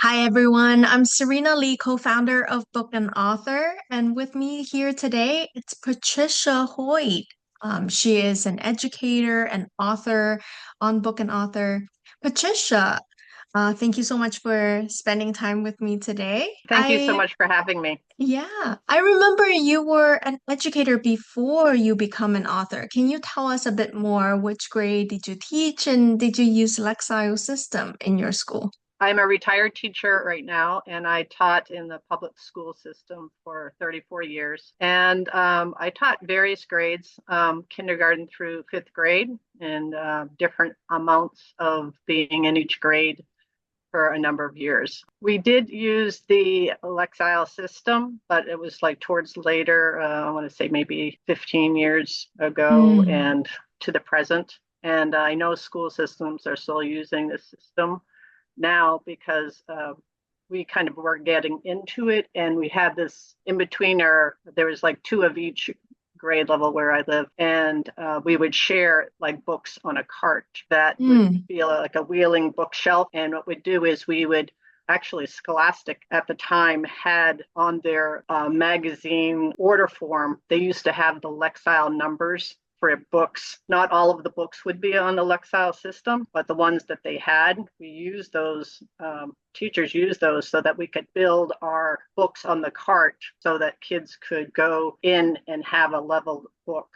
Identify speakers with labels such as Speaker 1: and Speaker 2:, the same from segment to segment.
Speaker 1: Hi, everyone. I'm Serena Li, co-founder of Book and Author. And with me here today, it's Patricia Hoyt. She is an educator and author on Book and Author. Patricia, thank you so much for spending time with me today.
Speaker 2: Thank you so much for having me.
Speaker 1: Yeah, I remember you were an educator before you become an author. Can you tell us a bit more? Which grade did you teach and did you use Lexile system in your school?
Speaker 2: I'm a retired teacher right now, and I taught in the public school system for 34 years. And I taught various grades, kindergarten through fifth grade, and different amounts of being in each grade for a number of years. We did use the Lexile system, but it was like towards later, I want to say maybe 15 years ago
Speaker 1: Mm.
Speaker 2: and to the present. And I know school systems are still using this system now because we kind of were getting into it, and we had this in between there was like two of each grade level where I live, and we would share like books on a cart that would
Speaker 1: Mm.
Speaker 2: be like a wheeling bookshelf. And what we'd do is we would actually Scholastic at the time had on their magazine order form, they used to have the Lexile numbers for books. Not all of the books would be on the Lexile system, but the ones that they had, we used those, teachers used those so that we could build our books on the cart so that kids could go in and have a leveled book.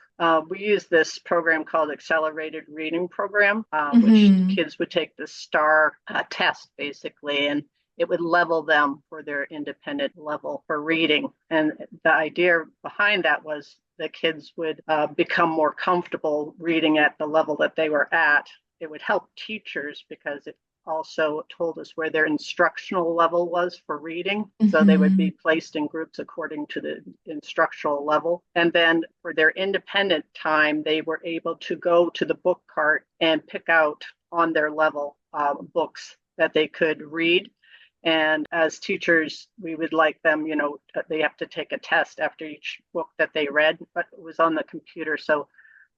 Speaker 2: We use this program called Accelerated Reading Program, which
Speaker 1: Hmm.
Speaker 2: kids would take the STAR test basically, and it would level them for their independent level for reading. And the idea behind that was the kids would become more comfortable reading at the level that they were at. It would help teachers because it also told us where their instructional level was for reading. So they would
Speaker 1: Hmm.
Speaker 2: be placed in groups according to the instructional level. And then for their independent time, they were able to go to the book cart and pick out on their level books that they could read. And as teachers, we would like them, they have to take a test after each book that they read, but it was on the computer. So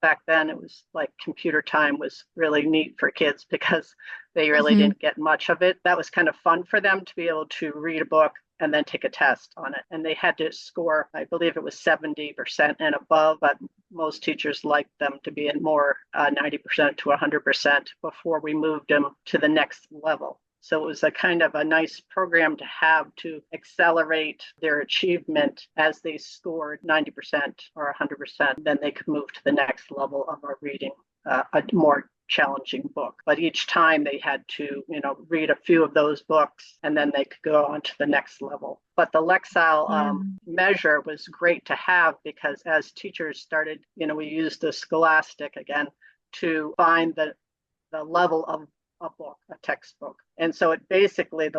Speaker 2: back then it was like computer time was really neat for kids because they really
Speaker 1: Hmm.
Speaker 2: didn't get much of it. That was kind of fun for them to be able to read a book and then take a test on it. And they had to score, I believe it was 70% and above, but most teachers liked them to be in more 90% to 100% before we moved them to the next level. So it was a kind of a nice program to have to accelerate their achievement as they scored 90% or 100%. Then they could move to the next level of our reading, a more challenging book. But each time they had to, read a few of those books and then they could go on to the next level. But the Lexile
Speaker 1: Yeah.
Speaker 2: measure was great to have because as teachers started, we used the Scholastic again to find the level of a book, a textbook. And so it basically, the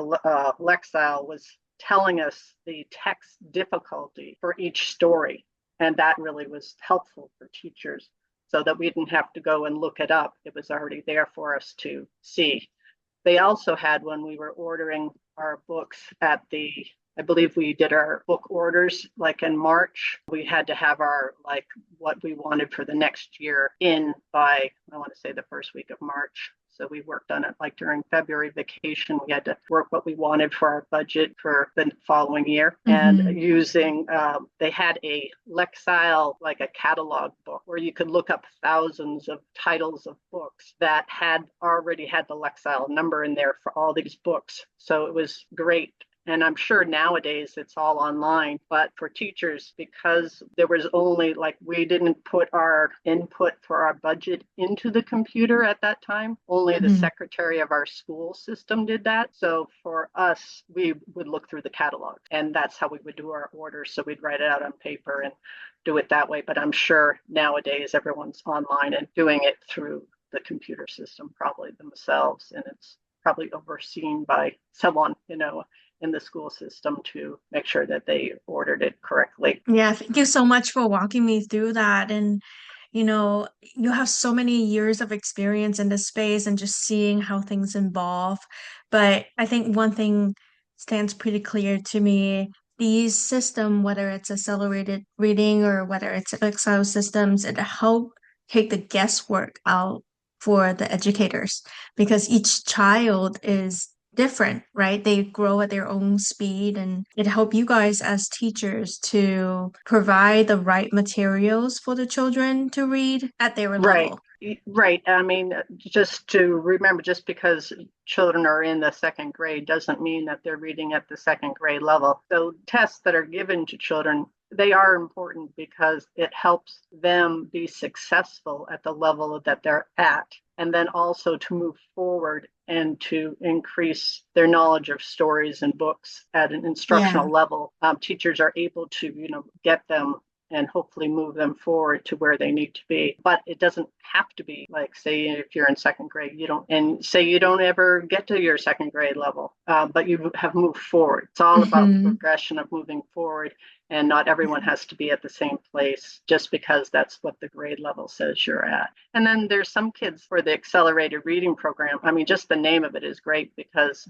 Speaker 2: Lexile was telling us the text difficulty for each story. And that really was helpful for teachers so that we didn't have to go and look it up. It was already there for us to see. They also had, when we were ordering our books I believe we did our book orders like in March. We had to have our, like, what we wanted for the next year in by, I want to say the first week of March. So we worked on it like during February vacation. We had to work what we wanted for our budget for the following year. And
Speaker 1: Hmm.
Speaker 2: they had a Lexile, like a catalog book where you could look up thousands of titles of books that had already had the Lexile number in there for all these books. So it was great. And I'm sure nowadays it's all online, but for teachers, because there was only like we didn't put our input for our budget into the computer at that time, only the
Speaker 1: Hmm.
Speaker 2: secretary of our school system did that. So for us, we would look through the catalog, and that's how we would do our orders. So we'd write it out on paper and do it that way. But I'm sure nowadays everyone's online and doing it through the computer system, probably themselves, and it's probably overseen by someone, in the school system to make sure that they ordered it correctly.
Speaker 1: Yeah, thank you so much for walking me through that. And, you have so many years of experience in this space and just seeing how things evolve. But I think one thing stands pretty clear to me. These system, whether it's accelerated reading or whether it's Excel systems, it help take the guesswork out for the educators because each child is different, right? They grow at their own speed, and it helps you guys as teachers to provide the right materials for the children to read at their
Speaker 2: Right.
Speaker 1: level.
Speaker 2: Right. I mean, just to remember, just because children are in the second grade doesn't mean that they're reading at the second grade level. So tests that are given to children, they are important because it helps them be successful at the level that they're at, and then also to move forward and to increase their knowledge of stories and books at an
Speaker 1: Yeah.
Speaker 2: instructional level. Teachers are able to, get them and hopefully move them forward to where they need to be. But it doesn't have to be like, say, if you're in second grade, you don't, and say you don't ever get to your second grade level, but you have moved forward. It's all about the
Speaker 1: Hmm.
Speaker 2: progression of moving forward. And not everyone has to be at the same place just because that's what the grade level says you're at. And then there's some kids for the accelerated reading program. I mean, just the name of it is great because,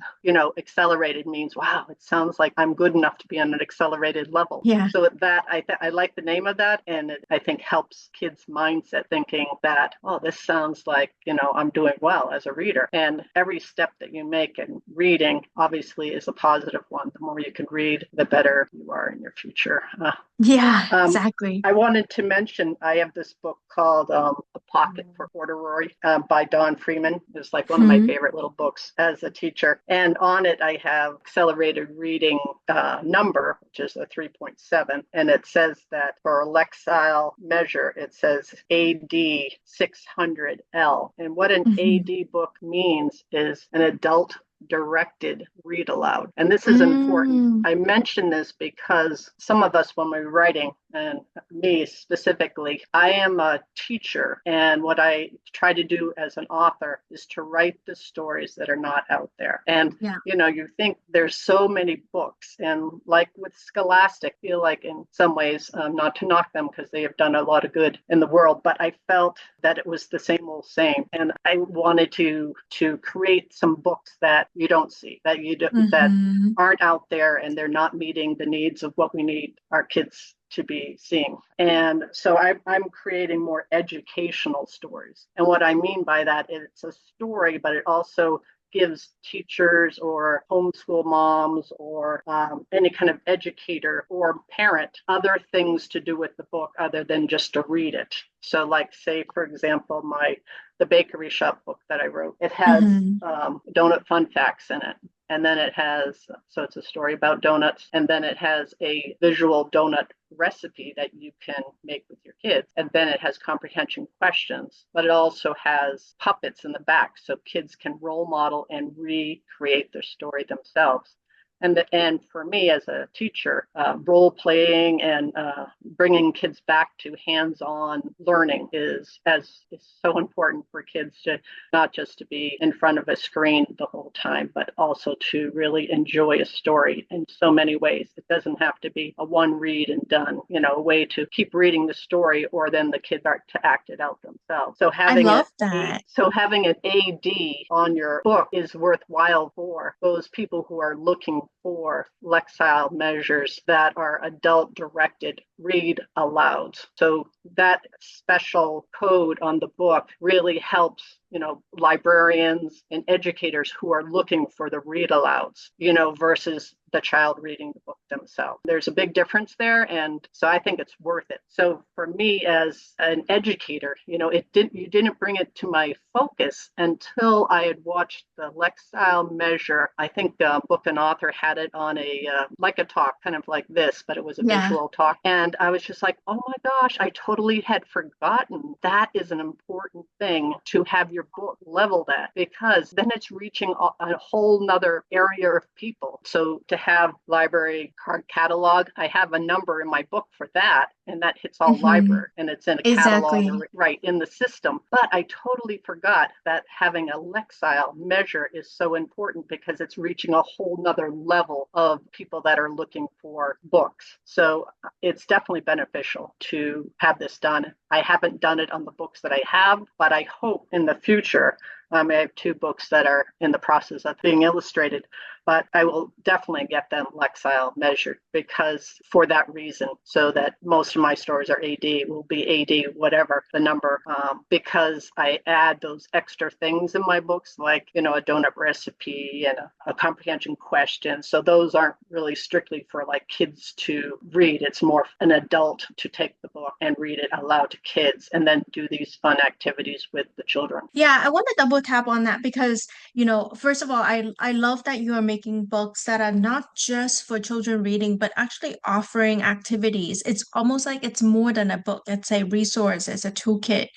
Speaker 2: accelerated means, wow, it sounds like I'm good enough to be on an accelerated level.
Speaker 1: Yeah.
Speaker 2: So that I like the name of that, and it, I think, helps kids' mindset thinking that, oh, this sounds like, I'm doing well as a reader. And every step that you make in reading obviously is a positive one. The more you can read, the better you are in your future.
Speaker 1: Yeah,
Speaker 2: Um,
Speaker 1: exactly.
Speaker 2: I wanted to mention I have this book called A Pocket for Corduroy by Don Freeman. It's like one of my
Speaker 1: Hmm.
Speaker 2: favorite little books as a teacher. And on it, I have accelerated reading number, which is a 3.7. And it says that for a Lexile measure, it says AD 600L. And what an
Speaker 1: Hmm.
Speaker 2: AD book means is an adult directed read aloud. And this is important.
Speaker 1: Mm.
Speaker 2: I mention this because some of us, when we're writing, and me specifically, I am a teacher. And what I try to do as an author is to write the stories that are not out there. And
Speaker 1: Yeah.
Speaker 2: you think there's so many books, and like with Scholastic, I feel like in some ways, not to knock them because they have done a lot of good in the world, but I felt that it was the same old same, and I wanted to create some books that you don't see, that you do, that
Speaker 1: Hmm.
Speaker 2: aren't out there, and they're not meeting the needs of what we need our kids to be seeing. And so I'm creating more educational stories. And what I mean by that, it's a story, but it also gives teachers or homeschool moms or any kind of educator or parent other things to do with the book other than just to read it. So, like, say, for example, the bakery shop book that I wrote, it has
Speaker 1: Hmm.
Speaker 2: donut fun facts in it. And then it has, so it's a story about donuts, and then it has a visual donut recipe that you can make with your kids. And then it has comprehension questions, but it also has puppets in the back so kids can role model and recreate their story themselves. And for me as a teacher, role playing and bringing kids back to hands-on learning is so important for kids to not just to be in front of a screen the whole time, but also to really enjoy a story in so many ways. It doesn't have to be a one read and done, a way to keep reading the story or then the kids are to act it out themselves.
Speaker 1: I love that.
Speaker 2: So having an AD on your book is worthwhile for those people who are looking for Lexile measures that are adult directed read aloud. So that special code on the book really helps librarians and educators who are looking for the read alouds, versus the child reading the book themselves. There's a big difference there. And so I think it's worth it. So for me as an educator, you didn't bring it to my focus until I had watched the Lexile measure. I think Book and Author had it on like a talk, kind of like this, but it was a
Speaker 1: Yeah.
Speaker 2: visual talk. And I was just like, oh my gosh, I totally had forgotten that is an important thing to have your book leveled at, because then it's reaching a whole nother area of people. So to have library card catalog, I have a number in my book for that, and that hits all
Speaker 1: Hmm.
Speaker 2: library, and it's in a catalog
Speaker 1: Exactly.
Speaker 2: right in the system. But I totally forgot that having a Lexile measure is so important because it's reaching a whole nother level of people that are looking for books. So it's definitely beneficial to have this done. I haven't done it on the books that I have, but I hope in the future. I have two books that are in the process of being illustrated, but I will definitely get them Lexile measured because for that reason, so that most most of my stories are AD, will be AD, whatever the number, because I add those extra things in my books, like, a donut recipe and a comprehension question. So those aren't really strictly for like kids to read. It's more an adult to take the book and read it aloud to kids and then do these fun activities with the children.
Speaker 1: Yeah, I want to double tap on that because, first of all, I love that you are making books that are not just for children reading, but actually offering activities. It's almost like it's more than a book. It's a resource, it's a toolkit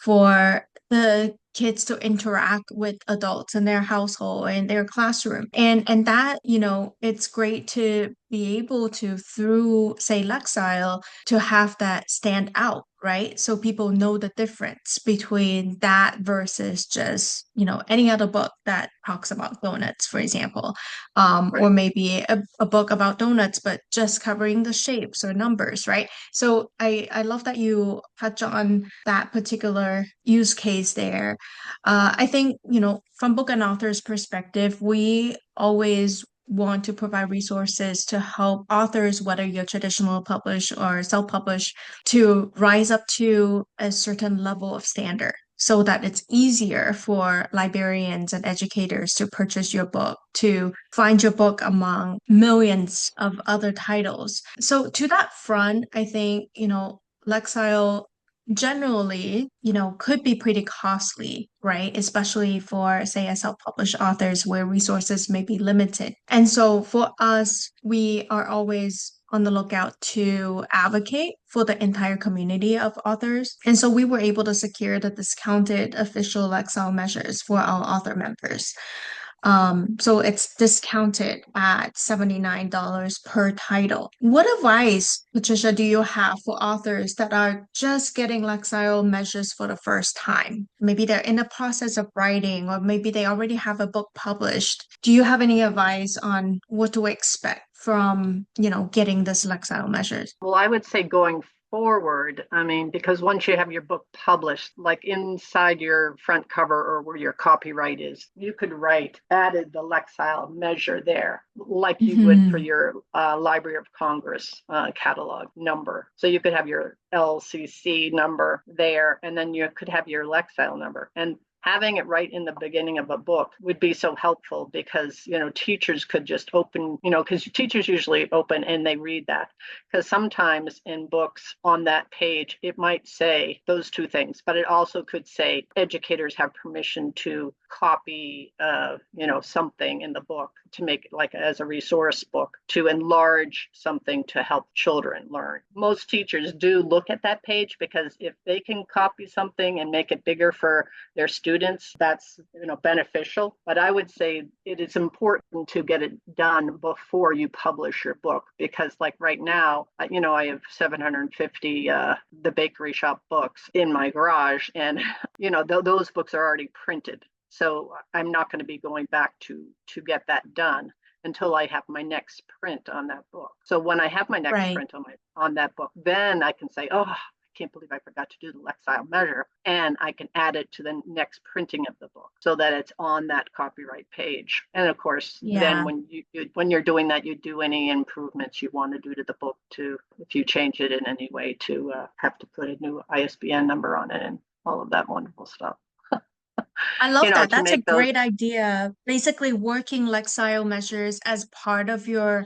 Speaker 1: for the kids to interact with adults in their household and their classroom. And that, it's great to be able to, through, say, Lexile, to have that stand out, right? So people know the difference between that versus just, any other book that talks about donuts, for example,
Speaker 2: Right.
Speaker 1: or maybe a book about donuts, but just covering the shapes or numbers, right? So I love that you touch on that particular use case there. I think, from book and author's perspective, we always want to provide resources to help authors, whether you're traditional publish or self-publish, to rise up to a certain level of standard so that it's easier for librarians and educators to purchase your book, to find your book among millions of other titles. So to that front, I think, Lexile generally, could be pretty costly, right? Especially for, say, a self-published authors where resources may be limited. And so for us, we are always on the lookout to advocate for the entire community of authors. And so we were able to secure the discounted official Lexile measures for our author members. So it's discounted at $79 per title. What advice, Patricia, do you have for authors that are just getting Lexile measures for the first time? Maybe they're in the process of writing, or maybe they already have a book published. Do you have any advice on what to expect from, getting this Lexile measures?
Speaker 2: Well, I would say going forward, I mean, because once you have your book published, like inside your front cover or where your copyright is, you could write added the Lexile measure there, like you would for
Speaker 1: Mhm.
Speaker 2: your Library of Congress catalog number. So you could have your LCC number there, and then you could have your Lexile number. And having it right in the beginning of a book would be so helpful because teachers could just open, because teachers usually open and they read that, because sometimes in books on that page it might say those two things, but it also could say educators have permission to copy something in the book to make it like as a resource book, to enlarge something to help children learn. Most teachers do look at that page because if they can copy something and make it bigger for their students, that's beneficial. But I would say it is important to get it done before you publish your book, because like right now, I have 750 the bakery shop books in my garage, and those books are already printed. So I'm not going to be going back to get that done until I have my next print on that book. So when I have my next
Speaker 1: Right.
Speaker 2: print on that book, then I can say, oh, I can't believe I forgot to do the Lexile measure, and I can add it to the next printing of the book so that it's on that copyright page. And of course, then
Speaker 1: Yeah.
Speaker 2: when you're doing that, you do any improvements you want to do to the book, to if you change it in any way, to have to put a new ISBN number on it and all of that wonderful stuff.
Speaker 1: I love that.
Speaker 2: To
Speaker 1: That's a
Speaker 2: make those
Speaker 1: great idea. Basically, working Lexile measures as part of your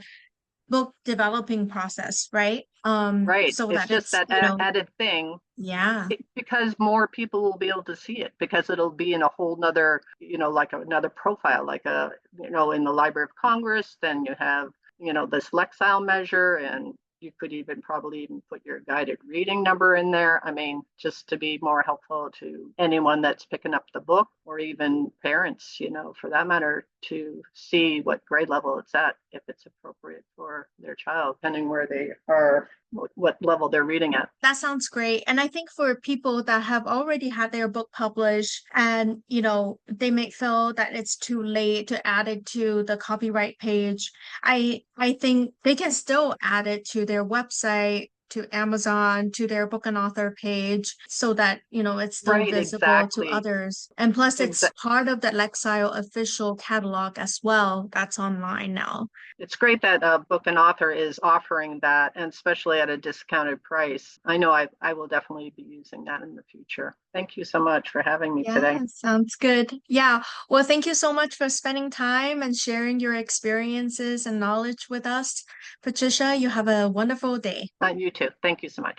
Speaker 1: book developing process, right?
Speaker 2: right.
Speaker 1: So
Speaker 2: It's
Speaker 1: that
Speaker 2: just
Speaker 1: it's,
Speaker 2: that added thing,
Speaker 1: yeah,
Speaker 2: because more people will be able to see it, because it'll be in a whole nother, like another profile, like in the Library of Congress. Then you have, this Lexile measure, and you could even probably even put your guided reading number in there. I mean, just to be more helpful to anyone that's picking up the book, or even parents, for that matter, to see what grade level it's at, if it's appropriate for their child, depending where they are, what level they're reading at.
Speaker 1: that sounds great. And I think for people that have already had their book published and, they may feel that it's too late to add it to the copyright page, I think they can still add it to their website to Amazon, to their book and author page so that, it's still
Speaker 2: Right,
Speaker 1: visible to
Speaker 2: exactly.
Speaker 1: others. And plus, it's
Speaker 2: Exa-
Speaker 1: part of the Lexile official catalog as well. That's online now.
Speaker 2: it's great that Book and Author is offering that, and especially at a discounted price. I know I will definitely be using that in the future. Thank you so much for having me today.
Speaker 1: Yeah, sounds good. Yeah. Well, thank you so much for spending time and sharing your experiences and knowledge with us. Patricia, you have a wonderful day.
Speaker 2: You too. Thank you so much.